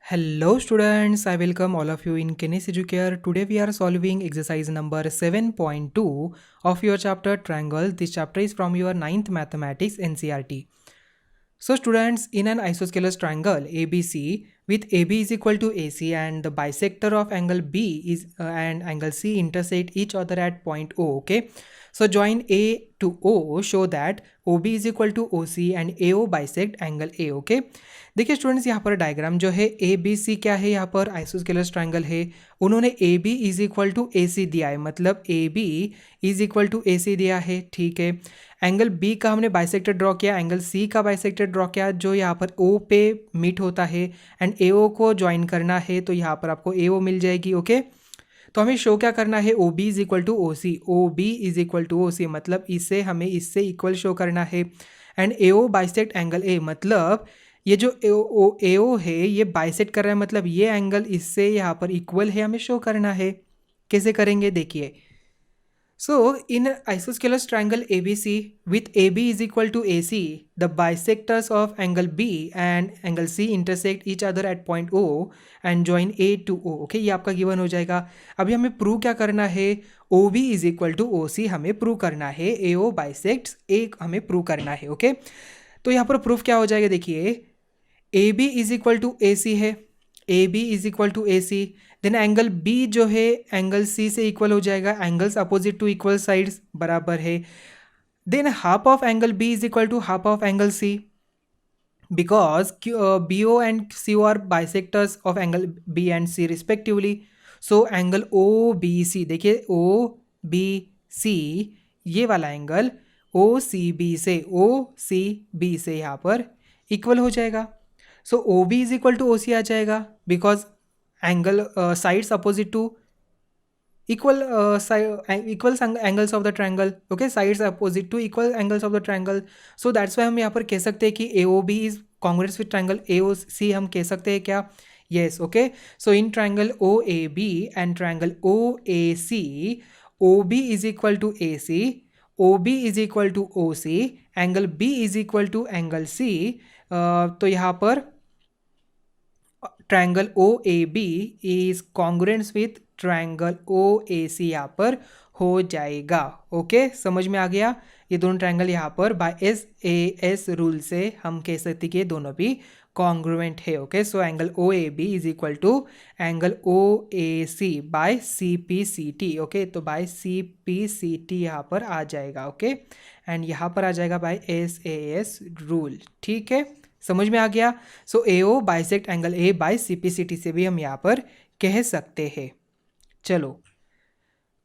Hello students, I welcome all of you in Kenes Educare. Today we are solving exercise number 7.2 of your chapter Triangle. This chapter is from your 9th Mathematics NCERT. So students, in an isosceles triangle ABC with AB is equal to AC and the bisector of angle B is and angle C intersect each other at point O. Okay, so join A to O show that OB is equal to OC and AO bisect angle A. Okay, देखिए students यहाँ पर diagram जो है A B सी क्या है, यहाँ पर isosceles triangle है. उन्होंने A B is equal to A C दिया है, मतलब A B is equal to A C दिया है. ठीक है, एंगल बी का हमने बाइसेक्टर ड्रॉ किया, एंगल सी का बाइसेक्टर ड्रॉ किया जो यहाँ पर ओ पे मीट होता है एंड ए ओ को ज्वाइन करना है, तो यहाँ पर आपको ए ओ मिल जाएगी. ओके, तो हमें शो क्या करना है, O B is equal to O C. O B is equal to O C मतलब इसे हमें इससे इक्वल शो करना है. And A O bisect angle A, मतलब ये जो ए ओ है ये बाइसेक्ट कर रहा है, मतलब ये एंगल इससे यहाँ पर इक्वल है, हमें शो करना है. कैसे करेंगे देखिए. So in isosceles triangle ABC with AB is equal to AC, the bisectors of angle B and angle C intersect each other at point O and join A to O. Okay, ये आपका given हो जाएगा. अभी हमें prove क्या करना है, OB is equal to OC हमें प्रूव करना है, AO bisects A हमें प्रूव करना है. ओके, तो यहाँ पर प्रूफ क्या हो जाएगा देखिए, AB is equal to A C है, A B is equal to A C, then angle B जो है एंगल C से इक्वल हो जाएगा, angles opposite to equal sides बराबर है. Then half of angle B is equal to half of angle C because BO and CO are bisectors of angle B and C respectively. So angle OBC, देखिए OBC ये वाला angle OCB से यहाँ पर equal हो जाएगा. So O B is equal to O C आ जाएगा because angle sides opposite to equal angles of the triangle. Okay, sides opposite to equal angles of the triangle. So that's why हम यहाँ पर कह सकते हैं कि A O B is congruent with triangle A O C. हम कह सकते हैं क्या, yes. Okay, so in triangle O A B and triangle O A C, O B is equal to A C, O B is equal to O C, angle B is equal to angle C. तो यहाँ पर triangle O A B is congruent with triangle O A C यहाँ पर हो जाएगा. Okay, समझ में आ गया. ये दोनों ट्रायंगल यहाँ पर बाय एस रूल से हम कह सकते कि ये दोनों भी कॉन्ग्रुएंट है. Okay, so angle O A B is equal to angle O A C by C P C T. Okay, तो by C P C T यहाँ पर आ जाएगा. ओके, एंड यहाँ पर आ जाएगा बाय एस रूल. ठीक है, समझ में आ गया. So A O bisect angle A by C P C T से भी हम यहाँ पर कह सकते हैं. चलो,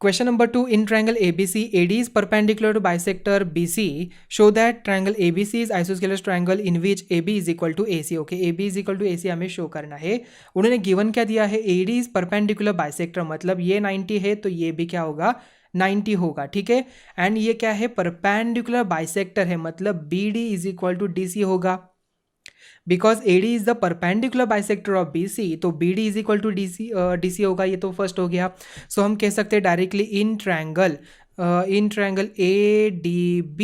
question number 2. In triangle ABC, AD is perpendicular to bisector BC. Show that triangle ABC is isosceles triangle in which AB is equal to AC. Okay, AB is equal to AC हमें show करना है. उन्होंने given क्या दिया है, AD is perpendicular bisector, मतलब ये 90 है तो ये भी क्या होगा, 90 होगा. ठीक है, एंड ये क्या है, परपेंडिकुलर बाइसेक्टर है, मतलब BD is equal to DC होगा. Because AD is the perpendicular bisector of BC, तो BD is equal to DC होगा. ये तो फर्स्ट हो गया. सो हम कह सकते हैं directly in triangle ADB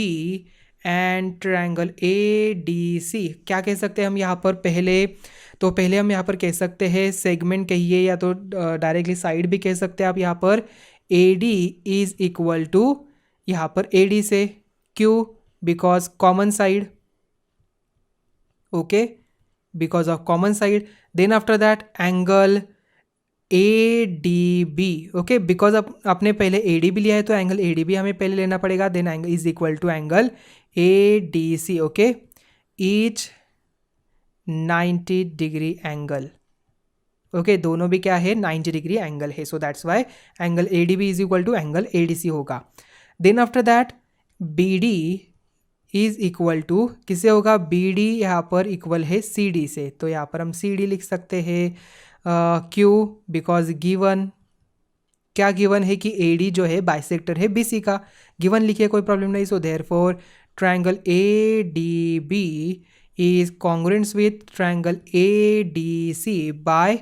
and triangle ADC क्या कह सकते हैं हम यहाँ पर, पहले हम यहाँ पर कह सकते हैं सेगमेंट कहिए या तो डायरेक्टली साइड भी कह सकते हैं आप. यहाँ पर AD इज इक्वल टू यहाँ पर AD से, क्यों, because common side. okay, because of common side. Then after that angle ADB. okay, because आपने पहले ADB लिया है तो एंगल ADB हमें पहले लेना पड़ेगा. then angle is equal to angle ADC. okay, each 90 degree angle. okay, दोनों भी क्या है, 90 डिग्री एंगल है. so that's why angle ADB is equal to angle ADC होगा. then after that BD is equal to किससे होगा, BD यहाँ पर इक्वल है CD से, तो यहाँ पर हम CD लिख सकते हैं. क्यों, बिकॉज गिवन क्या गिवन है कि AD जो है बाइसेक्टर है BC का. गिवन लिखिए, कोई प्रॉब्लम नहीं. So therefore triangle ADB is congruent with triangle ADC by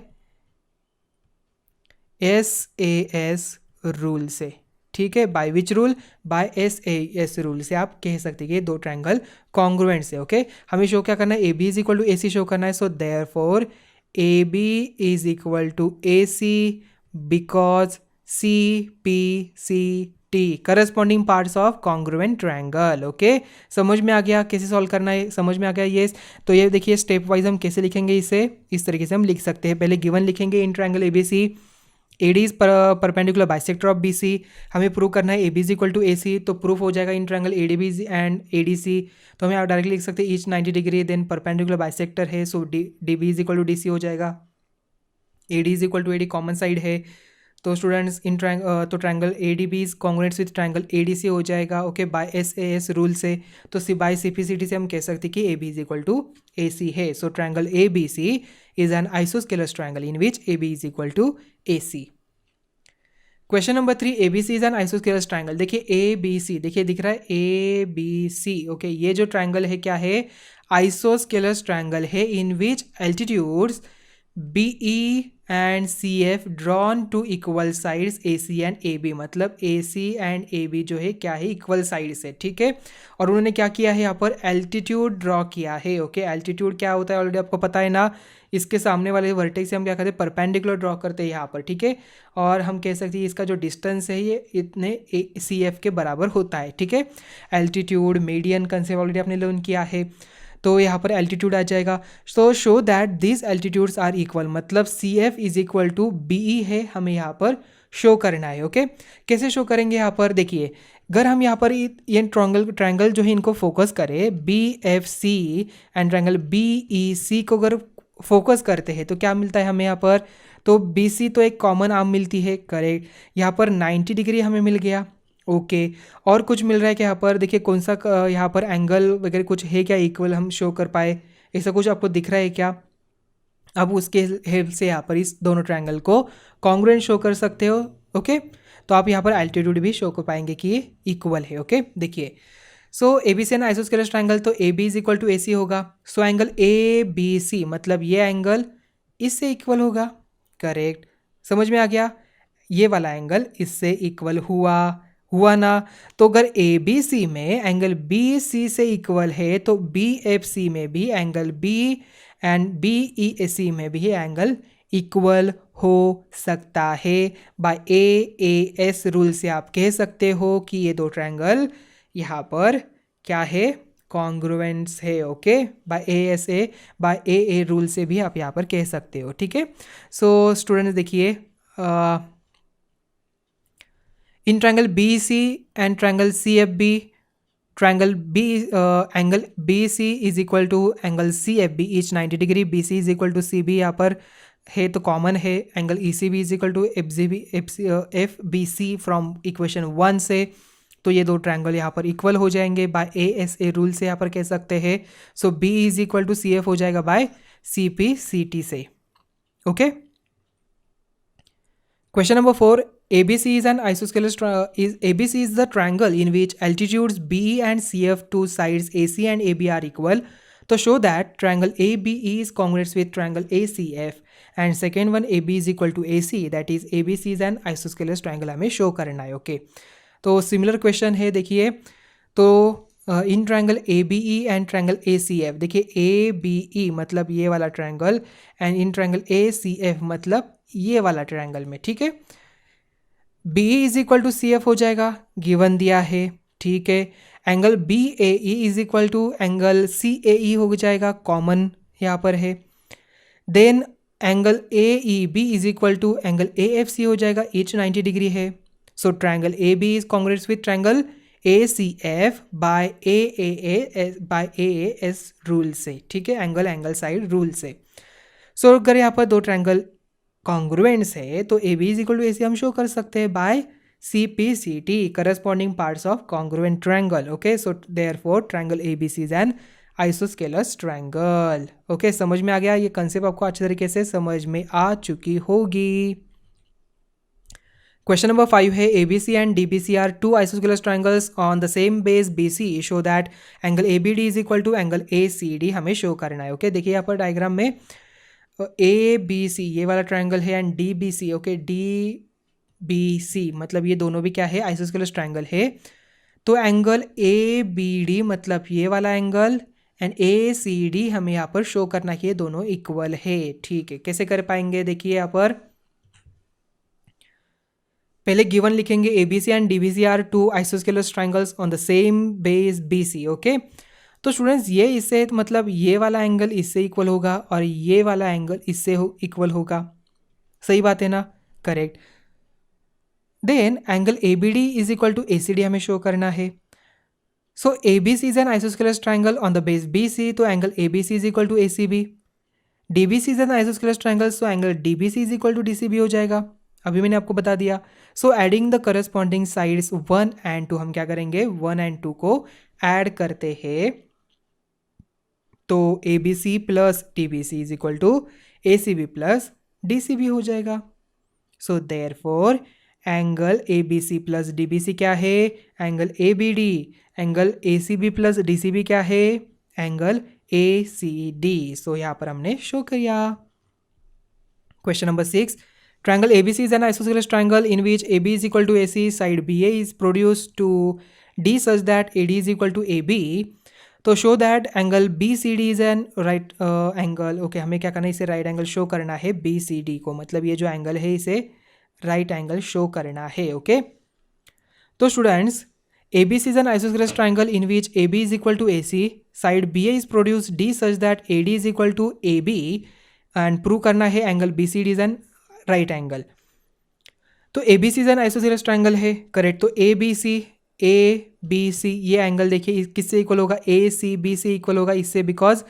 SAS rule से. ठीक है, by which rule, by SAS rule से आप कह सकते हैं कि दो ट्रायंगल कॉन्ग्रुएंट से. ओके, हमें शो क्या करना है, AB is equal to AC show करना है. So therefore A B is equal to A C because C P C T corresponding parts of congruent triangle. Okay, समझ में आ गया कैसे सॉल्व करना है, समझ में आ गया ये। तो ये देखिए स्टेप वाइज हम कैसे लिखेंगे इसे, इस तरीके से हम लिख सकते हैं। पहले गिवन लिखेंगे in triangle A B C AD is perpendicular bisector of BC। हमें प्रूव करना है AB is equal to AC, तो प्रूफ हो जाएगा in triangle ADB and ADC। तो हमें आप डायरेक्टली लिख सकते हैं each 90 degree, then perpendicular bisector है, so DB is equal to DC हो जाएगा। AD is equal to AD common side है, तो स्टूडेंट्स इन तो triangle ADB is congruent with triangle ADC हो जाएगा। ओके, बाय SAS रूल से, तो बाय CPCT से हम कह सकते हैं कि AB is equal to AC है। So triangle ABC is an isosceles triangle in which AB is equal to AC। Question number 3, ABC is an isosceles triangle। देखिए ABC, देखिए दिख रहा है ABC। ओके, ये जो ट्रायंगल है क्या है, आइसोस्केलस ट्रायंगल है in which altitudes BE and CF drawn to equal sides AC and AB, मतलब AC एंड AB जो है क्या है, इक्वल साइड्स है। ठीक है, और उन्होंने क्या किया है, यहाँ पर एल्टीट्यूड ड्रॉ किया है। ओके, एल्टीट्यूड क्या होता है ऑलरेडी आपको पता है ना, इसके सामने वाले वर्टेक्स से हम क्या करते हैं, परपेंडिकुलर ड्रॉ करते हैं यहाँ पर। ठीक है, और हम कह सकते हैं इसका जो डिस्टेंस है ये इतने CF के बराबर होता है। ठीक है, एल्टीट्यूड मीडियन कंसेप्ट ऑलरेडी आपने लर्न किया है, तो यहाँ पर एल्टीट्यूड आ जाएगा। So show that this altitudes are equal, मतलब CF is equal to BE है, हमें यहाँ पर शो करना है। ओके, कैसे शो करेंगे, यहाँ पर देखिए, अगर हम यहाँ पर ये ट्रायंगल जो है इनको फोकस करें, BFC एंड ट्रायंगल BEC को अगर फोकस करते हैं तो क्या मिलता है हमें यहाँ पर, तो BC तो एक कॉमन आर्म मिलती है, करेक्ट। यहाँ पर 90 डिग्री हमें मिल गया। ओके, और कुछ मिल रहा है कि यहाँ पर देखिए कौन सा यहाँ पर एंगल वगैरह कुछ है क्या इक्वल हम शो कर पाए, ऐसा कुछ आपको दिख रहा है क्या। अब उसके हेल्प से यहाँ पर इस दोनों ट्रायंगल को कॉन्ग्रुएंट शो कर सकते हो। ओके, तो आप यहाँ पर एल्टीट्यूड भी शो कर पाएंगे कि ये इक्वल है। ओके, देखिए, so ABC an isosceles triangle, तो AB is equal to AC होगा। सो एंगल ABC मतलब ये एंगल इससे इक्वल होगा, करेक्ट। समझ में आ गया, ये वाला एंगल इससे इक्वल हुआ ना। तो अगर ABC में एंगल BC से इक्वल है तो BFC में भी एंगल B एंड BEC में भी एंगल इक्वल हो सकता है। बाय AAS रूल से आप कह सकते हो कि ये दो ट्रायंगल यहाँ पर क्या है, कॉन्ग्रुएंट्स है। ओके, बाय AA रूल से भी आप यहाँ पर कह सकते हो। ठीक है, सो स्टूडेंट्स देखिए, in triangle BC and triangle CFB, triangle angle BC is equal to angle CFB each 90 degree, BC is equal to CB यहाँ पर है तो कॉमन है, angle ECB is equal to FBC from equation 1 से, तो ये दो ट्रायंगल यहाँ पर इक्वल हो जाएंगे। बाय ASA रूल से यहाँ पर कह सकते हैं। So B is equal to CF हो जाएगा बाय CPCT से। Okay, question number 4, ABC is an isosceles ABC is the triangle in which altitudes BE and CF, two sides AC and AB are equal. तो show that triangle ABE is congruent with triangle ACF and second one AB is equal to AC, that is ABC is an isosceles triangle हमें show करना है। Okay, तो similar question है, देखिए, तो in triangle ABE and triangle ACF, देखिए ABE मतलब ये वाला triangle and in triangle ACF मतलब ये वाला ट्रायंगल में। ठीक है, BE is equal to CF हो जाएगा, गिवन दिया है। ठीक है, angle BAE is equal to angle CAE हो जाएगा, कॉमन यहाँ पर है। Then angle AEB is equal to angle AFC हो जाएगा, ईच 90 डिग्री है। So triangle AB is congruent with triangle ACF by AAS rule से। ठीक है, एंगल साइड रूल से। सो अगर यहाँ पर दो ट्रायंगल कॉन्ग्रुएंट्स है तो AB is equal to AC हम शो कर सकते हैं by CPCT, corresponding parts of congruent triangle. Okay, so therefore triangle ABC is an isosceles triangle. Okay, समझ में आ गया, ये कंसेप्ट आपको अच्छे तरीके से समझ में आ चुकी होगी। क्वेश्चन नंबर 5 है, ABC and DBC are two isosceles triangles on the same base BC, show that angle ABD is equal to angle ACD हमें शो करना है। ओके, देखिए यहाँ पर डायग्राम में ABC ये वाला ट्रायंगल है एंड DBC, ओके, DBC मतलब ये दोनों भी क्या है, आइसोस्केलस ट्रायंगल है। तो एंगल ABD मतलब ये वाला angle and A C D हमें यहाँ पर शो करना है, ये दोनों इक्वल है। ठीक है, कैसे कर पाएंगे? देखिए यहाँ पर पहले गिवन लिखेंगे ABC and DBC are two isosceles triangles on the same base BC। Okay, तो स्टूडेंट्स ये इससे मतलब ये वाला एंगल इससे इक्वल होगा और ये वाला एंगल इससे इक्वल होगा। सही बात है ना? Correct. Then angle ABD is equal to ACD हमें शो करना है। So ABC is an isosceles triangle on the base BC, तो angle ABC is equal to ACB। DBC is an isosceles triangle, so angle DBC is equal to DCB हो जाएगा। अभी मैंने आपको बता दिया। So adding the corresponding sides 1 and 2, हम क्या करेंगे 1 एंड 2 को ऐड करते हैं, तो ABC plus DBC is equal to ACB plus DCB हो जाएगा। So therefore angle ABC plus DBC क्या है? Angle ABD। Angle ACB plus DCB क्या है? Angle ACD। सो यहाँ पर हमने शो किया। Question number 6, triangle ABC is an isosceles triangle in which AB is equal to AC, side BA is produced to D such that AD is equal to AB. तो show that angle BCD is an right angle। Okay, हमें क्या करना है? इसे right angle show करना है BCD को, मतलब ये जो एंगल है इसे राइट एंगल शो करना है। ओके, तो students ABC is an isosceles triangle in which AB is equal to AC, side BA is produced D such that AD is equal to AB and prove करना है angle BCD is an right angle. तो ABC is an isosceles triangle है, correct. तो ABC ये angle देखिए किससे equal होगा? ACB से इक्वल होगा इससे, because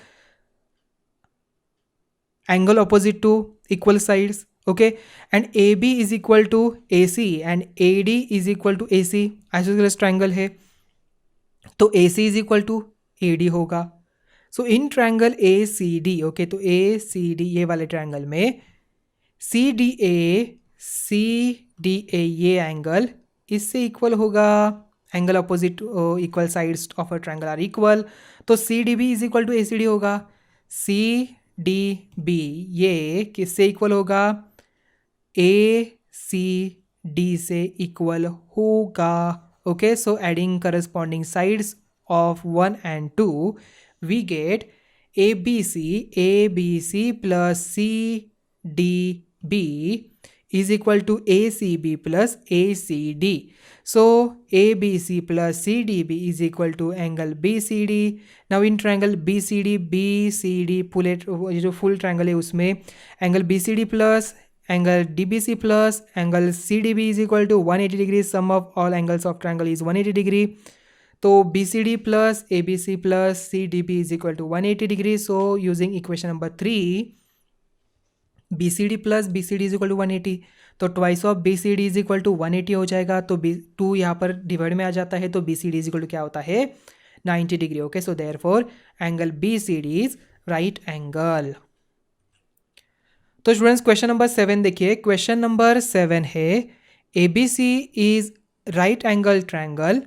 angle opposite to equal sides. Okay, and AB is equal to AC and AD is equal to AC, isosceles triangle है, तो AC is equal to AD होगा। So in triangle ACD, okay, तो ACD ये वाले triangle में CDA ये angle इससे equal होगा। Angle opposite equal sides of a triangle are equal, तो CDB is equal to ACD होगा। CDB ये किससे इक्वल होगा? ACD से इक्वल होगा। Okay, so adding corresponding sides of 1 and 2 we get ABC plus CDB is equal to ACB plus ACD. So ABC plus CDB is equal to angle BCD. Now in triangle BCD पुल जो full triangle है उसमें angle BCD plus angle DBC plus angle CDB is equal to 180 degree. Sum of all angles of triangle is 180 degree. तो BCD plus ABC plus CDB is equal to 180 degree. So using equation number 3, BCD plus BCD is equal to 180, तो twice of BCD is equal to 180 हो जाएगा। तो 2 यहाँ पर divide में आ जाता है, तो BCD इज इक्वल टू क्या होता है? 90 degree. Okay, so therefore angle BCD is right angle. तो स्टूडेंट्स क्वेश्चन नंबर 7 देखिए। क्वेश्चन नंबर 7 है ABC is right angle triangle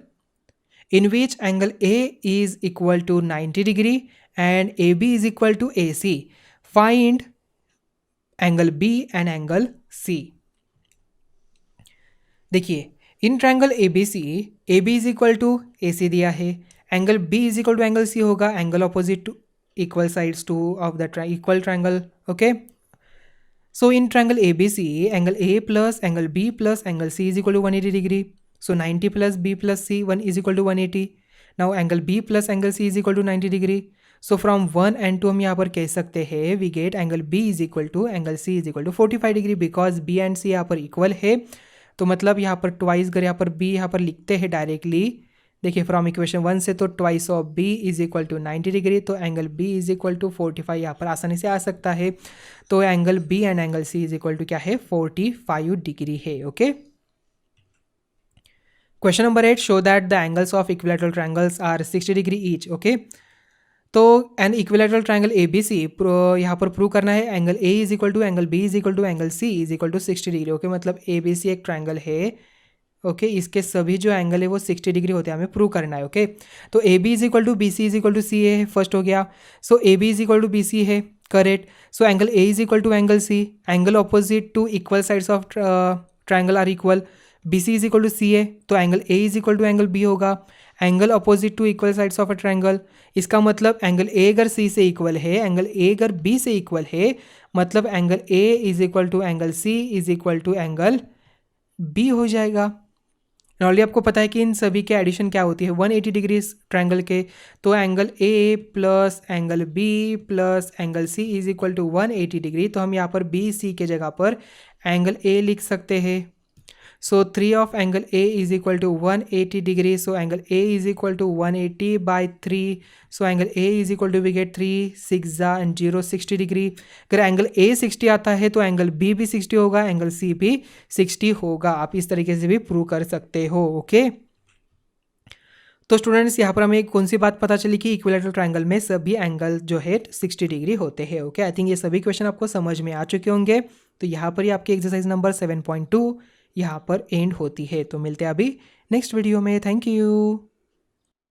in which angle A is equal to 90 degree and AB is equal to AC। Find angle B and angle C। देखिए in triangle ABC AB is equal to AC दिया है, angle B is equal to angle C होगा, angle opposite to equal sides to of the equal triangle. Okay, so in triangle ABC angle A plus angle B plus angle C is equal to 180 degree. So 90 plus B plus C 1 is equal to 180। Now angle B plus angle C is equal to 90 degree. So from 1 and 2 हम यहाँ पर कह सकते हैं we get angle B is equal to angle C is equal to 45 degree, because B and C यहाँ पर equal है। तो मतलब यहाँ पर ट्वाइस अगर यहाँ पर B यहाँ पर लिखते हैं डायरेक्टली, देखिए फ्रॉम इक्वेशन 1 से, तो twice of B is equal to 90 degree, तो angle B is equal to 45 यहाँ पर आसानी से आ सकता है। तो angle B and angle C is equal to क्या है? 45 डिग्री है। Okay, question number 8, show that the angles of equilateral triangles are 60 degree each. Okay, तो एन इक्विलैटरल ट्रायंगल ABC यहाँ पर प्रूव करना है angle A is equal to angle B is equal to angle C is equal to 60 degree. Okay, मतलब ABC एक triangle है। Okay, इसके सभी जो एंगल है वो 60 डिग्री होते हैं, हमें प्रूव करना है। ओके, तो AB is equal to BC is equal to C है, फर्स्ट हो गया। So AB is equal to BC है, correct. So angle A is equal to angle C, angle opposite to equal sides of triangle are equal. BC is equal to C है, तो angle A is equal to angle B होगा, angle opposite to equal sides of a triangle, इसका मतलब angle ए अगर सी से equal है, angle A अगर B से इक्वल है, मतलब angle A is equal to angle C is equal to angle B हो जाएगा। नॉर्मली आपको पता है कि इन सभी के एडिशन क्या होती है 180 डिग्री ट्रायंगल के, तो angle A plus angle B plus angle C is equal to 180 degree. तो हम यहाँ पर बी सी के जगह पर एंगल ए लिख सकते हैं। So 3 of angle A is equal to 180 degrees. So angle A is equal to 180 by 3. So angle A is equal to we get 3 6 and 0 60 degree. अगर एंगल A 60 आता है तो एंगल B भी 60 होगा, angle C भी 60 होगा। आप इस तरीके से भी प्रूव कर सकते हो। ओके, तो स्टूडेंट्स यहाँ पर हमें कौन सी बात पता चली कि इक्विलैटरल ट्रायंगल में सभी एंगल जो है 60 डिग्री होते हैं। ओके, आई थिंक ये सभी क्वेश्चन आपको समझ में आ चुके होंगे। तो यहाँ पर ही आपकी एक्सरसाइज नंबर 7.2 यहाँ पर एंड होती है। तो मिलते हैं अभी नेक्स्ट वीडियो में। Thank you.